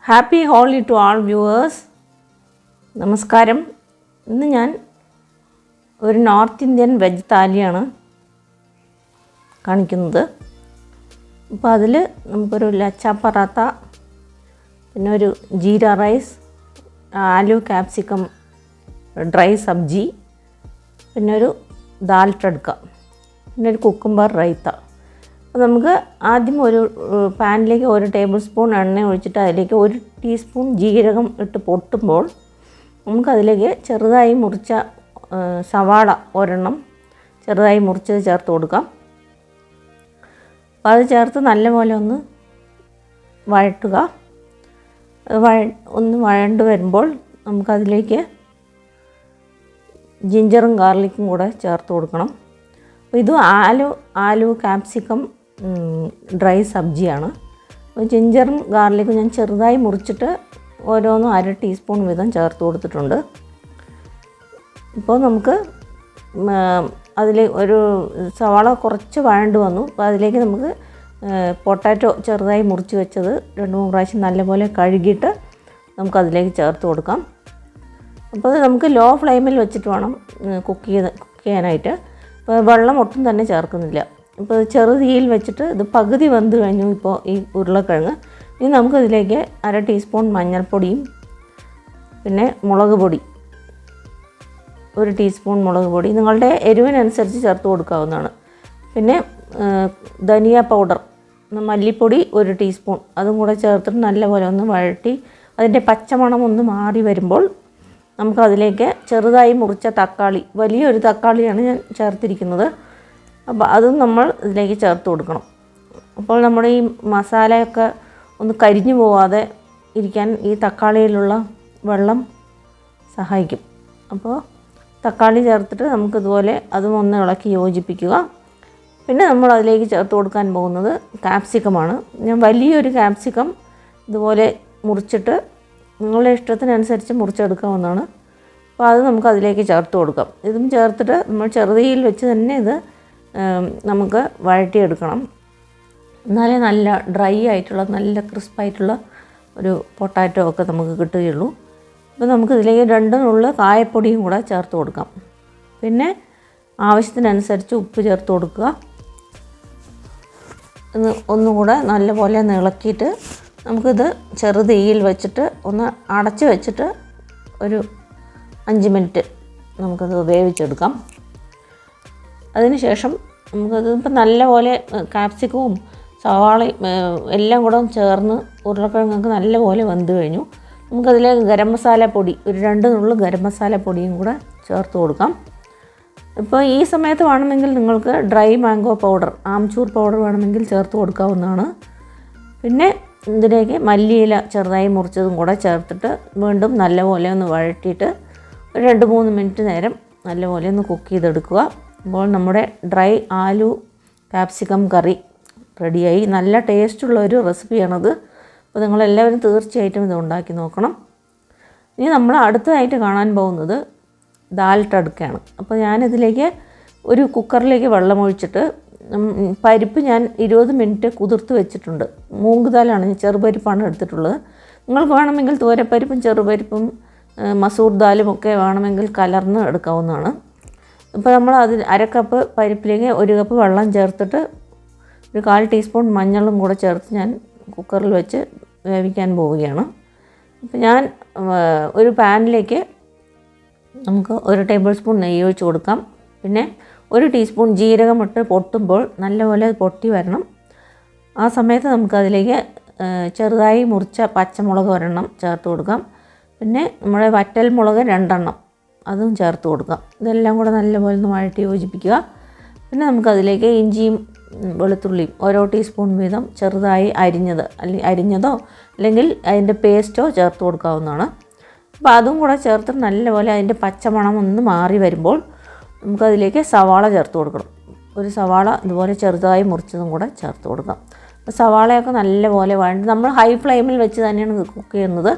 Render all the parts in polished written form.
Happy Holi to all viewers. നമസ്കാരം. ഇന്ന് ഞാൻ ഒരു നോർത്ത് ഇന്ത്യൻ വെജ് താലിയാണ് കാണിക്കുന്നത്. അപ്പോൾ അതിൽ നമുക്കൊരു ലച്ച പറാത്ത, പിന്നെ ഒരു jeera rice, aloo capsicum dry sabzi, പിന്നെ ഒരു ദാൽ തഡ്ക, പിന്നെ ഒരു കുക്കുംബർ റൈത്ത. അപ്പോൾ നമുക്ക് ആദ്യം ഒരു പാനിലേക്ക് 1 ടേബിൾ സ്പൂൺ എണ്ണ ഒഴിച്ചിട്ട് അതിലേക്ക് 1 ടീസ്പൂൺ ജീരകം ഇട്ട് പൊട്ടുമ്പോൾ നമുക്കതിലേക്ക് ചെറുതായി മുറിച്ച സവാള ഒരെണ്ണം ചെറുതായി മുറിച്ചത് ചേർത്ത് കൊടുക്കാം. അപ്പോൾ അത് ചേർത്ത് നല്ലപോലെ ഒന്ന് വഴറ്റുക. ഒന്ന് വഴണ്ട് വരുമ്പോൾ നമുക്കതിലേക്ക് ജിഞ്ചറും ഗാർലിക്കും കൂടെ ചേർത്ത് കൊടുക്കണം. അപ്പോൾ ഇത് ആലു ക്യാപ്സിക്കം ഡ്രൈ സബ്ജിയാണ്. അപ്പോൾ ജിഞ്ചറും ഗാർലിക്കും ഞാൻ ചെറുതായി മുറിച്ചിട്ട് ഓരോന്നും 1/2 ടീസ്പൂൺ വീതം ചേർത്ത് കൊടുത്തിട്ടുണ്ട്. ഇപ്പോൾ നമുക്ക് അതിൽ ഒരു സവാള കുറച്ച് വഴണ്ട് വന്നു. അപ്പോൾ അതിലേക്ക് നമുക്ക് പൊട്ടാറ്റോ ചെറുതായി മുറിച്ച് വെച്ചത് 2-3 പ്രാവശ്യം നല്ലപോലെ കഴുകിയിട്ട് നമുക്കതിലേക്ക് ചേർത്ത് കൊടുക്കാം. അപ്പോൾ നമുക്ക് ലോ ഫ്ലെയിമിൽ വെച്ചിട്ട് വേണം കുക്ക് ചെയ്യാനായിട്ട്. ഇപ്പോൾ വെള്ളം ഒട്ടും തന്നെ ചേർക്കുന്നില്ല. ഇപ്പോൾ ചെറുതീയിൽ വെച്ചിട്ട് ഇത് പകുതി വെന്ത് കഴിഞ്ഞു. ഇപ്പോൾ ഈ ഉരുളക്കിഴങ്ങ് ഇനി നമുക്കതിലേക്ക് 1/2 ടീസ്പൂൺ മഞ്ഞൾപ്പൊടിയും, പിന്നെ മുളക് പൊടി 1 ടീസ്പൂൺ മുളക് പൊടി നിങ്ങളുടെ എരിവിനനുസരിച്ച് ചേർത്ത് കൊടുക്കാവുന്നതാണ്. പിന്നെ ധനിയ പൗഡർ, മല്ലിപ്പൊടി 1 ടീസ്പൂൺ അതും കൂടെ ചേർത്തിട്ട് നല്ലപോലെ ഒന്ന് വഴറ്റി അതിൻ്റെ പച്ചമണം ഒന്ന് മാറി വരുമ്പോൾ നമുക്കതിലേക്ക് ചെറുതായി മുറിച്ച തക്കാളി, വലിയൊരു തക്കാളിയാണ് ഞാൻ ചേർത്തിരിക്കുന്നത്. അപ്പോൾ അതും നമ്മൾ ഇതിലേക്ക് ചേർത്ത് കൊടുക്കണം. അപ്പോൾ നമ്മുടെ ഈ മസാലയൊക്കെ ഒന്ന് കരിഞ്ഞു പോവാതെ ഇരിക്കാൻ ഈ തക്കാളിയിലുള്ള വെള്ളം സഹായിക്കും. അപ്പോൾ തക്കാളി ചേർത്തിട്ട് നമുക്കിതുപോലെ അതും ഒന്ന് ഇളക്കി യോജിപ്പിക്കുക. പിന്നെ നമ്മൾ അതിലേക്ക് ചേർത്ത് കൊടുക്കാൻ പോകുന്നത് ക്യാപ്സിക്കമാണ്. ഞാൻ വലിയൊരു ക്യാപ്സിക്കം ഇതുപോലെ മുറിച്ചിട്ട് നിങ്ങളുടെ ഇഷ്ടത്തിനനുസരിച്ച് മുറിച്ചെടുക്കാവുന്നതാണ്. അപ്പോൾ അത് നമുക്ക് അതിലേക്ക് ചേർത്ത് കൊടുക്കാം. ഇതും ചേർത്തിട്ട് നമ്മൾ ചെറുതീയിൽ വെച്ച് തന്നെ ഇത് നമുക്ക് വഴറ്റിയെടുക്കണം. എന്നാലേ നല്ല ഡ്രൈ ആയിട്ടുള്ള നല്ല ക്രിസ്പായിട്ടുള്ള ഒരു പൊട്ടാറ്റോ ഒക്കെ നമുക്ക് കിട്ടുകയുള്ളൂ. അപ്പോൾ നമുക്കിതിലേക്ക് 2 നുള്ള് കായപ്പൊടിയും കൂടെ ചേർത്ത് കൊടുക്കാം. പിന്നെ ആവശ്യത്തിനനുസരിച്ച് ഉപ്പ് ചേർത്ത് കൊടുക്കുക. ഒന്നുകൂടെ നല്ലപോലെ ഇളക്കിയിട്ട് നമുക്കിത് ചെറുതീയിൽ വെച്ചിട്ട് ഒന്ന് അടച്ച് വെച്ചിട്ട് ഒരു 5 മിനിറ്റ് നമുക്കത് വേവിച്ചെടുക്കാം. അതിനുശേഷം നമുക്കത് ഇപ്പം നല്ലപോലെ ക്യാപ്സിക്കവും സവാളയും എല്ലാം കൂടെ ചേർന്ന് ഉരുളക്കിഴങ്ങൊക്കെ നല്ലപോലെ വെന്ത് കഴിഞ്ഞു. നമുക്കതിലേക്ക് ഗരം മസാല പൊടി 2 നുള്ള് ഗരം മസാല പൊടിയും കൂടെ ചേർത്ത് കൊടുക്കാം. ഇപ്പോൾ ഈ സമയത്ത് വേണമെങ്കിൽ നിങ്ങൾക്ക് dry mango powder, amchur powder വേണമെങ്കിൽ ചേർത്ത് കൊടുക്കാവുന്നതാണ്. പിന്നെ ഇതിലേക്ക് മല്ലിയില ചെറുതായി മുറിച്ചതും കൂടെ ചേർത്തിട്ട് വീണ്ടും നല്ലപോലെ ഒന്ന് വഴറ്റിയിട്ട് ഒരു 2-3 മിനിറ്റ് നേരം നല്ലപോലെ ഒന്ന് കുക്ക് ചെയ്തെടുക്കുക. അപ്പോൾ നമ്മുടെ ഡ്രൈ ആലു ക്യാപ്സിക്കം കറി റെഡിയായി. നല്ല ടേസ്റ്റുള്ള ഒരു റെസിപ്പിയാണത്. അപ്പോൾ നിങ്ങളെല്ലാവരും തീർച്ചയായിട്ടും ഇത് ഉണ്ടാക്കി നോക്കണം. ഇനി നമ്മൾ അടുത്തതായിട്ട് കാണാൻ പോകുന്നത് ദാൽ തഡ്കയാണ്. അപ്പോൾ ഞാനിതിലേക്ക് ഒരു കുക്കറിലേക്ക് വെള്ളമൊഴിച്ചിട്ട് പരിപ്പ് ഞാൻ 20 മിനിറ്റ് കുതിർത്ത് വെച്ചിട്ടുണ്ട്. മൂങ്ക് ദാലാണ്, ചെറുപരിപ്പാണ് എടുത്തിട്ടുള്ളത്. നിങ്ങൾക്ക് വേണമെങ്കിൽ തോരപ്പരിപ്പും ചെറുപരിപ്പും മസൂർ ദാലും ഒക്കെ വേണമെങ്കിൽ കലർന്ന് എടുക്കാവുന്നതാണ്. ഇപ്പോൾ നമ്മൾ അതിൽ 1/2 കപ്പ് പരിപ്പിലേക്ക് 1 കപ്പ് വെള്ളം ചേർത്തിട്ട് ഒരു 1/4 ടീസ്പൂൺ മഞ്ഞളും കൂടെ ചേർത്ത് ഞാൻ കുക്കറിൽ വെച്ച് വേവിക്കാൻ പോവുകയാണ്. അപ്പോൾ ഞാൻ ഒരു പാനിലേക്ക് നമുക്ക് 1 ടേബിൾ സ്പൂൺ നെയ്യ് ഒഴിച്ച് കൊടുക്കാം. പിന്നെ 1 ടീസ്പൂൺ ജീരകം ഇട്ട് പൊട്ടുമ്പോൾ നല്ലപോലെ പൊട്ടി വരണം. ആ സമയത്ത് നമുക്കതിലേക്ക് ചെറുതായി മുറിച്ച പച്ചമുളക് 1 ചേർത്ത് കൊടുക്കാം. പിന്നെ നമ്മുടെ വറ്റൽ മുളക് 2 അതും ചേർത്ത് കൊടുക്കാം. ഇതെല്ലാം കൂടെ നല്ലപോലെ ഒന്ന് വഴറ്റി യോജിപ്പിക്കുക. പിന്നെ നമുക്കതിലേക്ക് ഇഞ്ചിയും വെളുത്തുള്ളിയും ഓരോ ടീസ്പൂൺ വീതം ചെറുതായി അരിഞ്ഞതോ അല്ലെങ്കിൽ അതിൻ്റെ പേസ്റ്റോ ചേർത്ത് കൊടുക്കാവുന്നതാണ്. അപ്പോൾ അതും കൂടെ ചേർത്ത് നല്ലപോലെ അതിൻ്റെ പച്ചമണം ഒന്ന് മാറി വരുമ്പോൾ നമുക്കതിലേക്ക് സവാള ചേർത്ത് കൊടുക്കണം. ഒരു സവാള ഇതുപോലെ ചെറുതായി മുറിച്ചതും കൂടെ ചേർത്ത് കൊടുക്കാം. അപ്പോൾ സവാളയൊക്കെ നല്ലപോലെ വഴണ്ട്, നമ്മൾ ഹൈ ഫ്ലെയിമിൽ വെച്ച് തന്നെയാണ് കുക്ക് ചെയ്യുന്നത്.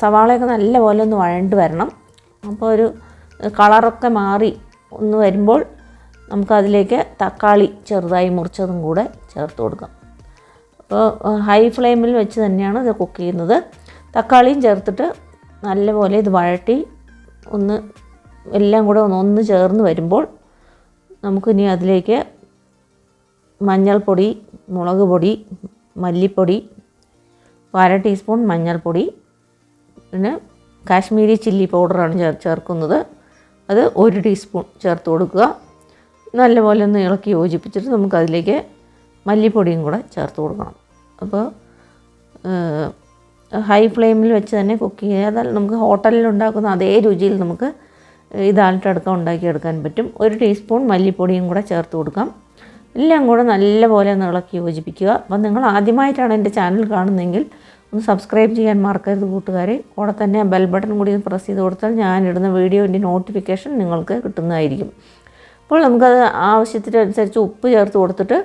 സവാളയൊക്കെ നല്ലപോലെ ഒന്ന് വഴണ്ട് വരണം. അപ്പോൾ ഒരു കളറൊക്കെ മാറി ഒന്ന് വരുമ്പോൾ നമുക്കതിലേക്ക് തക്കാളി ചെറുതായി മുറിച്ചതും കൂടെ ചേർത്ത് കൊടുക്കാം. അപ്പോൾ ഹൈ ഫ്ലെയിമിൽ വെച്ച് തന്നെയാണ് ഇത് കുക്ക് ചെയ്യുന്നത്. തക്കാളിയും ചേർത്തിട്ട് നല്ലപോലെ ഇത് വഴട്ടി ഒന്ന് എല്ലാം കൂടെ ഒന്ന് ചേർന്ന് വരുമ്പോൾ നമുക്കിനി അതിലേക്ക് മഞ്ഞൾപ്പൊടി, മുളക് പൊടി, മല്ലിപ്പൊടി, 1/2 ടീസ്പൂൺ മഞ്ഞൾപ്പൊടി, പിന്നെ കാശ്മീരി ചില്ലി പൗഡറാണ് ചേർക്കുന്നത്. അത് 1 ടീസ്പൂൺ ചേർത്ത് കൊടുക്കുക. നല്ലപോലെ ഒന്ന് ഇളക്കി യോജിപ്പിച്ചിട്ട് നമുക്കതിലേക്ക് മല്ലിപ്പൊടിയും കൂടെ ചേർത്ത് കൊടുക്കണം. അപ്പോൾ ഹൈ ഫ്ലെയിമിൽ വെച്ച് തന്നെ കുക്ക് ചെയ്താൽ നമുക്ക് ഹോട്ടലിൽ ഉണ്ടാക്കുന്ന അതേ രുചിയിൽ നമുക്ക് ഈ ദാൽ തഡ്ക ഉണ്ടാക്കിയെടുക്കാൻ പറ്റും. 1 ടീസ്പൂൺ മല്ലിപ്പൊടിയും കൂടെ ചേർത്ത് കൊടുക്കാം. എല്ലാം കൂടെ നല്ലപോലെ ഒന്ന് ഇളക്കി യോജിപ്പിക്കുക. അപ്പം നിങ്ങൾ ആദ്യമായിട്ടാണ് എൻ്റെ ചാനൽ കാണുന്നതെങ്കിൽ ഒന്ന് സബ്സ്ക്രൈബ് ചെയ്യാൻ മറക്കരുത് കൂട്ടുകാരെ. കൂടെ തന്നെ ബെൽ ബട്ടൺ കൂടി പ്രസ് ചെയ്ത് കൊടുത്താൽ ഞാനിടുന്ന വീഡിയോൻ്റെ നോട്ടിഫിക്കേഷൻ നിങ്ങൾക്ക് കിട്ടുന്നതായിരിക്കും. അപ്പോൾ നമുക്കത് ആവശ്യത്തിനനുസരിച്ച് ഉപ്പ് ചേർത്ത് കൊടുത്തിട്ട്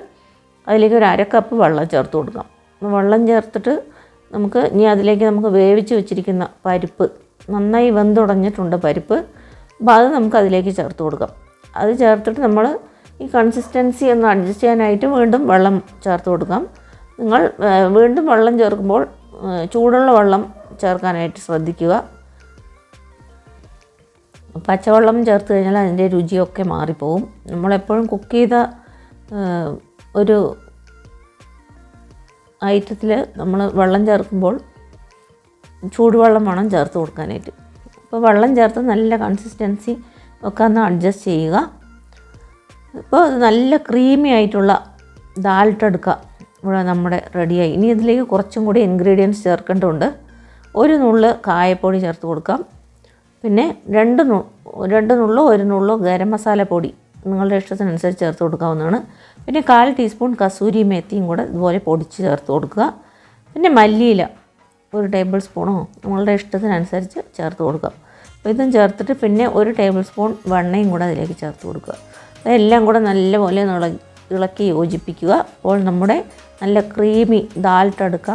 അതിലേക്ക് 1/2 കപ്പ് വെള്ളം ചേർത്ത് കൊടുക്കാം. വെള്ളം ചേർത്തിട്ട് ഇനി അതിലേക്ക് നമുക്ക് വേവിച്ച് വെച്ചിരിക്കുന്ന പരിപ്പ്, നന്നായി വെന്തുടഞ്ഞിട്ടുണ്ട് പരിപ്പ്. അപ്പോൾ അത് നമുക്കതിലേക്ക് ചേർത്ത് കൊടുക്കാം. അത് ചേർത്തിട്ട് നമ്മൾ ഈ കൺസിസ്റ്റൻസി ഒന്ന് അഡ്ജസ്റ്റ് ചെയ്യാനായിട്ട് വീണ്ടും വെള്ളം ചേർത്ത് കൊടുക്കാം. നിങ്ങൾ വീണ്ടും വെള്ളം ചേർക്കുമ്പോൾ ചൂടുള്ള വെള്ളം ചേർക്കാനായിട്ട് ശ്രദ്ധിക്കുക. പച്ചവെള്ളം ചേർത്ത് കഴിഞ്ഞാൽ അതിൻ്റെ രുചിയൊക്കെ മാറിപ്പോവും. നമ്മളെപ്പോഴും കുക്ക് ചെയ്ത ഒരു ഐറ്റത്തിൽ നമ്മൾ വെള്ളം ചേർക്കുമ്പോൾ ചൂടുവെള്ളം വേണം ചേർത്ത് കൊടുക്കാനായിട്ട്. അപ്പോൾ വെള്ളം ചേർത്ത് നല്ല കൺസിസ്റ്റൻസി ഒക്കെ ഒന്ന് അഡ്ജസ്റ്റ് ചെയ്യുക. ഇപ്പോൾ നല്ല ക്രീമി ആയിട്ടുള്ള ദാൽ തഡ്ക ഇവിടെ നമ്മുടെ റെഡിയായി. ഇനി ഇതിലേക്ക് കുറച്ചും കൂടി ഇൻഗ്രീഡിയൻസ് ചേർക്കേണ്ടതുണ്ട്. 1 നുള്ള് കായപ്പൊടി ചേർത്ത് കൊടുക്കാം. പിന്നെ 2 നുള്ളോ 1 നുള്ളോ ഗരം മസാല പൊടി നിങ്ങളുടെ ഇഷ്ടത്തിനനുസരിച്ച് ചേർത്ത് കൊടുക്കാവുന്നതാണ്. പിന്നെ 1/4 ടീസ്പൂൺ കസൂരി മേത്തിയും കൂടെ ഇതുപോലെ പൊടിച്ച് ചേർത്ത് കൊടുക്കുക. പിന്നെ മല്ലിയില 1 ടേബിൾ സ്പൂണോ നിങ്ങളുടെ ഇഷ്ടത്തിനനുസരിച്ച് ചേർത്ത് കൊടുക്കാം. അപ്പോൾ ഇതും ചേർത്തിട്ട് പിന്നെ 1 ടേബിൾ സ്പൂൺ വെണ്ണയും കൂടെ അതിലേക്ക് ചേർത്ത് കൊടുക്കുക. അതെല്ലാം കൂടെ നല്ലപോലെ ഇളക്കി യോജിപ്പിക്കുക. അപ്പോൾ നമ്മുടെ നല്ല ക്രീമി ദാൽ തഡ്ക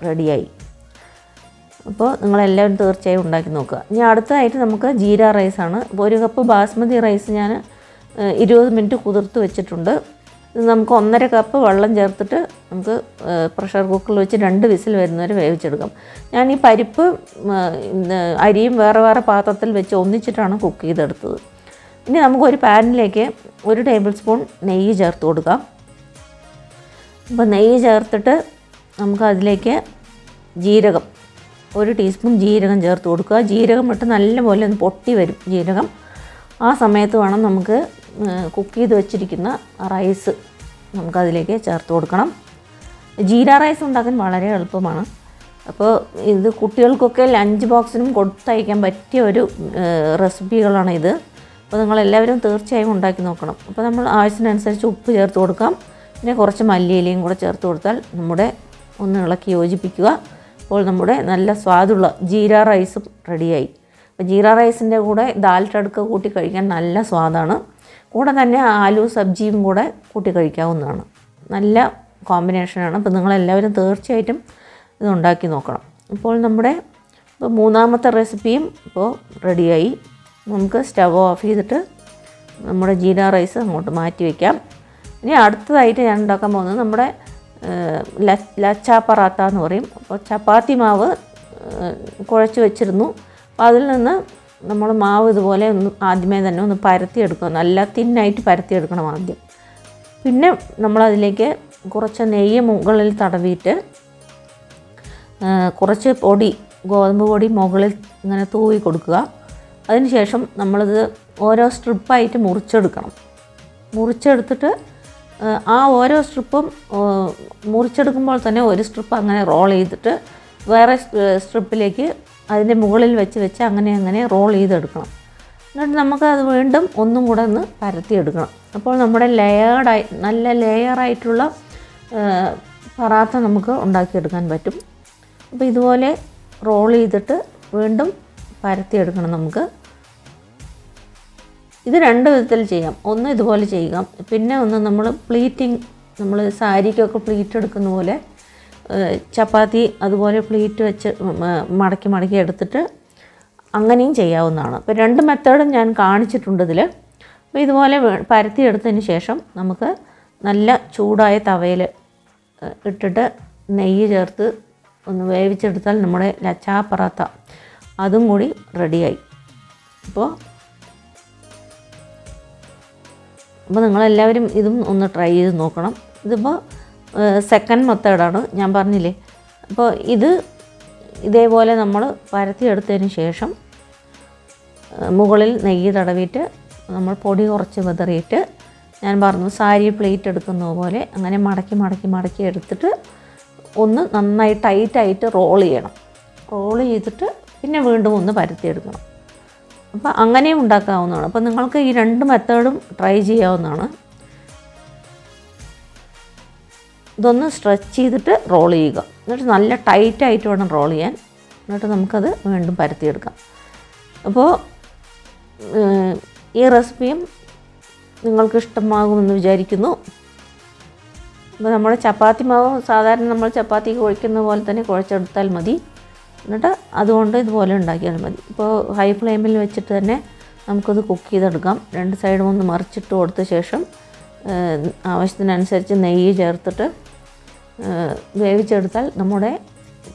റെഡിയായി. അപ്പോൾ നിങ്ങളെല്ലാവരും തീർച്ചയായും ഉണ്ടാക്കി നോക്കുക. ഇനി അടുത്തതായിട്ട് നമുക്ക് ജീര റൈസാണ്. അപ്പോൾ 1 കപ്പ് ബാസ്മതി റൈസ് ഞാൻ 20 മിനിറ്റ് കുതിർത്ത് വെച്ചിട്ടുണ്ട്. ഇത് നമുക്ക് 1.5 കപ്പ് വെള്ളം ചേർത്തിട്ട് നമുക്ക് പ്രഷർ കുക്കറിൽ വെച്ച് 2 വിസിൽ വരുന്നവരെ വേവിച്ചെടുക്കാം. ഞാൻ ഈ പരിപ്പ് അരിയും വേറെ പാത്രത്തിൽ വെച്ച് ഒന്നിച്ചിട്ടാണ് കുക്ക് ചെയ്തെടുത്തത്. ഇനി നമുക്കൊരു പാനിലേക്ക് 1 ടേബിൾ സ്പൂൺ നെയ്യ് ചേർത്ത് കൊടുക്കാം. അപ്പോൾ നെയ്യ് ചേർത്തിട്ട് നമുക്ക് അതിലേക്ക് ജീരകം 1 ടീസ്പൂൺ ജീരകം ചേർത്ത് കൊടുക്കുക. ജീരകം ഇട്ട് നല്ലപോലെ ഒന്ന് പൊട്ടി വരും ജീരകം. ആ സമയത്ത് വേണം നമുക്ക് കുക്ക് ചെയ്ത് വെച്ചിരിക്കുന്ന റൈസ് നമുക്കതിലേക്ക് ചേർത്ത് കൊടുക്കണം. ജീര റൈസ് ഉണ്ടാക്കാൻ വളരെ എളുപ്പമാണ്. അപ്പോൾ ഇത് കുട്ടികൾക്കൊക്കെ ലഞ്ച് ബോക്സിനും കൊടുത്തയക്കാൻ പറ്റിയ ഒരു റെസിപ്പികളാണ് ഇത്. അപ്പോൾ നിങ്ങളെല്ലാവരും തീർച്ചയായും ഉണ്ടാക്കി നോക്കണം. അപ്പോൾ നമ്മൾ ആവശ്യത്തിനനുസരിച്ച് ഉപ്പ് ചേർത്ത് കൊടുക്കാം. പിന്നെ കുറച്ച് മല്ലിയിലയും കൂടെ ചേർത്ത് കൊടുത്താൽ നമ്മുടെ ഒന്ന് ഇളക്കി യോജിപ്പിക്കുക. അപ്പോൾ നമ്മുടെ നല്ല സ്വാദുള്ള ജീര റൈസും റെഡിയായി. അപ്പോൾ ജീര റൈസിൻ്റെ കൂടെ ദാൽ തഡ്ക കൂട്ടി കഴിക്കാൻ നല്ല സ്വാദാണ്. കൂടെ തന്നെ ആലു സബ്ജിയും കൂടെ കൂട്ടി കഴിക്കാവുന്നതാണ്. നല്ല കോമ്പിനേഷനാണ്. അപ്പോൾ നിങ്ങളെല്ലാവരും തീർച്ചയായിട്ടും ഇത് ഉണ്ടാക്കി നോക്കണം. ഇപ്പോൾ നമ്മുടെ മൂന്നാമത്തെ റെസിപ്പിയും ഇപ്പോൾ റെഡിയായി. നമുക്ക് സ്റ്റവ് ഓഫ് ചെയ്തിട്ട് നമ്മുടെ ജീര റൈസ് അങ്ങോട്ട് മാറ്റി വയ്ക്കാം. ഇനി അടുത്തതായിട്ട് ഞാൻ ഉണ്ടാക്കാൻ പോകുന്നത് നമ്മുടെ ലച്ചാ പറാത്ത എന്ന് പറയും. അപ്പോൾ ചപ്പാത്തി മാവ് കുഴച്ച് വെച്ചിരുന്നു. അപ്പോൾ അതിൽ നിന്ന് നമ്മൾ മാവ് ഇതുപോലെ ആദ്യമേ തന്നെ ഒന്ന് പരത്തിയെടുക്കുക. നല്ല തിന്നായിട്ട് പരത്തിയെടുക്കണം ആദ്യം. പിന്നെ നമ്മളതിലേക്ക് കുറച്ച് നെയ്യ് മുകളിൽ തടവിയിട്ട് കുറച്ച് ഗോതമ്പ് പൊടി മുകളിൽ ഇങ്ങനെ തൂവി കൊടുക്കുക. അതിനുശേഷം നമ്മളിത് ഓരോ സ്ട്രിപ്പായിട്ട് മുറിച്ചെടുത്തിട്ട് ആ ഓരോ സ്ട്രിപ്പും മുറിച്ചെടുക്കുമ്പോൾ തന്നെ ഒരു സ്ട്രിപ്പ് അങ്ങനെ റോൾ ചെയ്തിട്ട് വേറെ സ്ട്രിപ്പിലേക്ക് അതിൻ്റെ മുകളിൽ വെച്ച് അങ്ങനെ റോൾ ചെയ്തെടുക്കണം. എന്നിട്ട് നമുക്കത് വീണ്ടും ഒന്നും കൂടെ ഒന്ന് പരത്തിയെടുക്കണം. അപ്പോൾ നമ്മുടെ നല്ല ലെയറായിട്ടുള്ള പറാത്ത നമുക്ക് ഉണ്ടാക്കിയെടുക്കാൻ പറ്റും. അപ്പോൾ ഇതുപോലെ റോൾ ചെയ്തിട്ട് വീണ്ടും പരത്തിയെടുക്കണം നമുക്ക്. ഇത് 2 വിധത്തിൽ ചെയ്യാം. ഒന്ന് ഇതുപോലെ ചെയ്യുക. പിന്നെ ഒന്ന് നമ്മൾ നമ്മൾ സാരിക്കൊക്കെ പ്ലീറ്റ് എടുക്കുന്ന പോലെ ചപ്പാത്തി അതുപോലെ പ്ലീറ്റ് വെച്ച് മടക്കി എടുത്തിട്ട് അങ്ങനെയും ചെയ്യാവുന്നതാണ്. അപ്പോൾ 2 മെത്തേഡും ഞാൻ കാണിച്ചിട്ടുണ്ട് ഇതിൽ. അപ്പോൾ ഇതുപോലെ പരത്തിയെടുത്തതിന് ശേഷം നമുക്ക് നല്ല ചൂടായ തവയിൽ ഇട്ടിട്ട് നെയ്യ് ചേർത്ത് ഒന്ന് വേവിച്ചെടുത്താൽ നമ്മുടെ ലച്ചാ പറാത്ത അതും കൂടി റെഡിയായി. അപ്പോൾ നിങ്ങളെല്ലാവരും ഇതും ഒന്ന് ട്രൈ ചെയ്ത് നോക്കണം. ഇതിപ്പോൾ സെക്കൻഡ് മെത്തേഡാണ്, ഞാൻ പറഞ്ഞില്ലേ. അപ്പോൾ ഇതേപോലെ നമ്മൾ പരത്തിയെടുത്തതിന് ശേഷം മുകളിൽ നെയ്യ് തടവിയിട്ട് നമ്മൾ പൊടി കുറച്ച് വിതറിയിട്ട്, ഞാൻ പറഞ്ഞു സാരി പ്ലേറ്റ് എടുക്കുന്ന പോലെ അങ്ങനെ മടക്കി എടുത്തിട്ട് ഒന്ന് നന്നായി ടൈറ്റായിട്ട് റോൾ ചെയ്യണം. റോൾ ചെയ്തിട്ട് പിന്നെ വീണ്ടും ഒന്ന് പരത്തിയെടുക്കണം. അപ്പോൾ അങ്ങനെയും ഉണ്ടാക്കാവുന്നതാണ്. അപ്പോൾ നിങ്ങൾക്ക് ഈ 2 മെത്തേഡും ട്രൈ ചെയ്യാവുന്നതാണ്. ഇതൊന്ന് സ്ട്രെച്ച് ചെയ്തിട്ട് റോൾ ചെയ്യുക, എന്നിട്ട് നല്ല ടൈറ്റായിട്ട് വേണം റോൾ ചെയ്യാൻ. എന്നിട്ട് നമുക്കത് വീണ്ടും പരത്തിയെടുക്കാം. അപ്പോൾ ഈ റെസിപ്പിയും നിങ്ങൾക്ക് ഇഷ്ടമാകുമെന്ന് വിചാരിക്കുന്നു. അപ്പോൾ നമ്മുടെ ചപ്പാത്തി മാവ് സാധാരണ നമ്മൾ ചപ്പാത്തിക്ക് കുഴയ്ക്കുന്ന പോലെ തന്നെ കുഴച്ചെടുത്താൽ മതി. എന്നിട്ട് അതുകൊണ്ട് ഇതുപോലെ ഉണ്ടാക്കിയാൽ മതി. ഇപ്പോൾ ഹൈ ഫ്ലെയിമിൽ വെച്ചിട്ട് തന്നെ നമുക്കത് കുക്ക് ചെയ്തെടുക്കാം. 2 സൈഡും ഒന്ന് മറിച്ചിട്ട് കൊടുത്ത ശേഷം ആവശ്യത്തിനനുസരിച്ച് നെയ്യ് ചേർത്തിട്ട് വേവിച്ചെടുത്താൽ നമ്മുടെ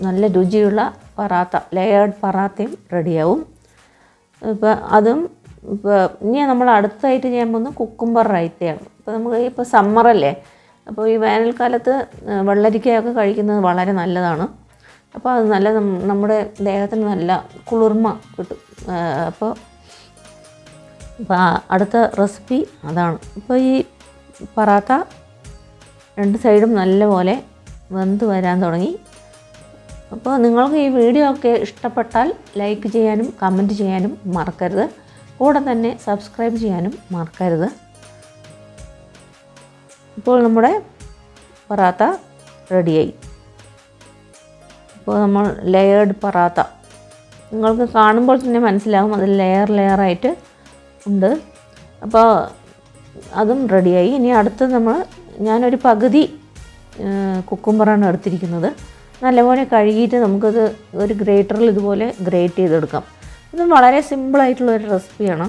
നല്ല രുചിയുള്ള പറാത്ത, ലെയേർഡ് പറാത്തയും റെഡിയാവും. ഇപ്പോൾ ഇനി നമ്മൾ അടുത്തായിട്ട് ചെയ്യാൻ പോകുന്നത് കുക്കുംബർ റൈത്തയാണ്. ഇപ്പോൾ നമുക്ക് സമ്മറല്ലേ, അപ്പോൾ ഈ വേനൽക്കാലത്ത് വെള്ളരിക്കയൊക്കെ കഴിക്കുന്നത് വളരെ നല്ലതാണ്. അപ്പോൾ അത് നല്ല നമ്മുടെ ദേഹത്തിന് നല്ല കുളിർമ കിട്ടും. അപ്പോൾ അടുത്ത റെസിപ്പി അതാണ്. ഇപ്പോൾ ഈ പറാത്ത 2 സൈഡും നല്ലപോലെ വെന്ത് വരാൻ തുടങ്ങി. അപ്പോൾ നിങ്ങൾക്ക് ഈ വീഡിയോ ഒക്കെ ഇഷ്ടപ്പെട്ടാൽ ലൈക്ക് ചെയ്യാനും കമൻറ്റ് ചെയ്യാനും മറക്കരുത്. കൂടെ തന്നെ സബ്സ്ക്രൈബ് ചെയ്യാനും മറക്കരുത്. ഇപ്പോൾ നമ്മുടെ പറാത്ത റെഡിയായി. ഇപ്പോൾ നമ്മൾ ലെയേർഡ് പറാത്ത നിങ്ങൾക്ക് കാണുമ്പോൾ തന്നെ മനസ്സിലാകും, അത് ലെയറായിട്ട് ഉണ്ട്. അപ്പോൾ അതും റെഡിയായി. ഇനി അടുത്ത് ഞാനൊരു പകുതി കുക്കുംബറാണ് എടുത്തിരിക്കുന്നത്. നല്ലപോലെ കഴുകിയിട്ട് നമുക്കത് ഒരു ഗ്രേറ്ററിൽ ഇതുപോലെ ഗ്രേറ്റ് ചെയ്തെടുക്കാം. ഇത് വളരെ സിമ്പിളായിട്ടുള്ളൊരു റെസിപ്പിയാണ്.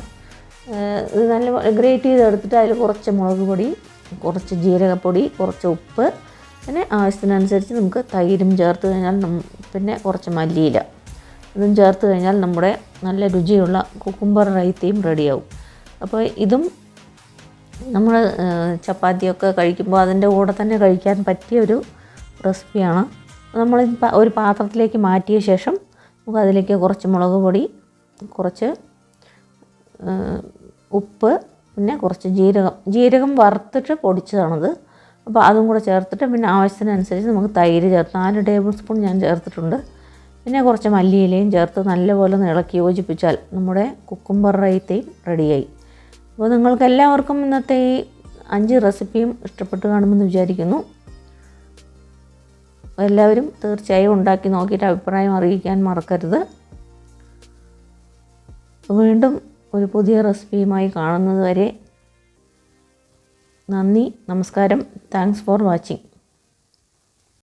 ഇത് നല്ലപോലെ ഗ്രേറ്റ് ചെയ്തെടുത്തിട്ട് അതിൽ കുറച്ച് മുളക് പൊടി, കുറച്ച് ജീരകപ്പൊടി, കുറച്ച് ഉപ്പ്, പിന്നെ ആവശ്യത്തിനനുസരിച്ച് നമുക്ക് തൈരും ചേർത്ത് കഴിഞ്ഞാൽ പിന്നെ കുറച്ച് മല്ലിയില ഇതും ചേർത്ത് കഴിഞ്ഞാൽ നമ്മുടെ നല്ല രുചിയുള്ള കുക്കുംബർ റൈത്തയും റെഡിയാവും. അപ്പോൾ ഇതും നമ്മൾ ചപ്പാത്തിയൊക്കെ കഴിക്കുമ്പോൾ അതിൻ്റെ കൂടെ തന്നെ കഴിക്കാൻ പറ്റിയ ഒരു റെസിപ്പിയാണ്. നമ്മൾ ഒരു പാത്രത്തിലേക്ക് മാറ്റിയ ശേഷം നമുക്ക് അതിലേക്ക് കുറച്ച് മുളക് പൊടി, കുറച്ച് ഉപ്പ്, പിന്നെ കുറച്ച് ജീരകം വറുത്തിട്ട് പൊടിച്ചതാണത്. അപ്പോൾ അതും കൂടെ ചേർത്തിട്ട് പിന്നെ ആവശ്യത്തിനനുസരിച്ച് നമുക്ക് തൈര് ചേർത്ത് 4 ടേബിൾ സ്പൂൺ ഞാൻ ചേർത്തിട്ടുണ്ട്. പിന്നെ കുറച്ച് മല്ലിയിലയും ചേർത്ത് നല്ലപോലെ ഇളക്കി യോജിപ്പിച്ചാൽ നമ്മുടെ കുക്കുംബർ റൈത്തയും റെഡിയായി. അപ്പോൾ നിങ്ങൾക്ക് എല്ലാവർക്കും ഇന്നത്തെ ഈ 5 റെസിപ്പിയും ഇഷ്ടപ്പെട്ട് കാണുമെന്ന് വിചാരിക്കുന്നു. എല്ലാവരും തീർച്ചയായും ഉണ്ടാക്കി നോക്കിയിട്ട് അഭിപ്രായം അറിയിക്കാൻ മറക്കരുത്. വീണ്ടും ഒരു പുതിയ റെസിപ്പിയുമായി കാണുന്നത് വരെ നന്ദി, നമസ്കാരം. Thanks for watching.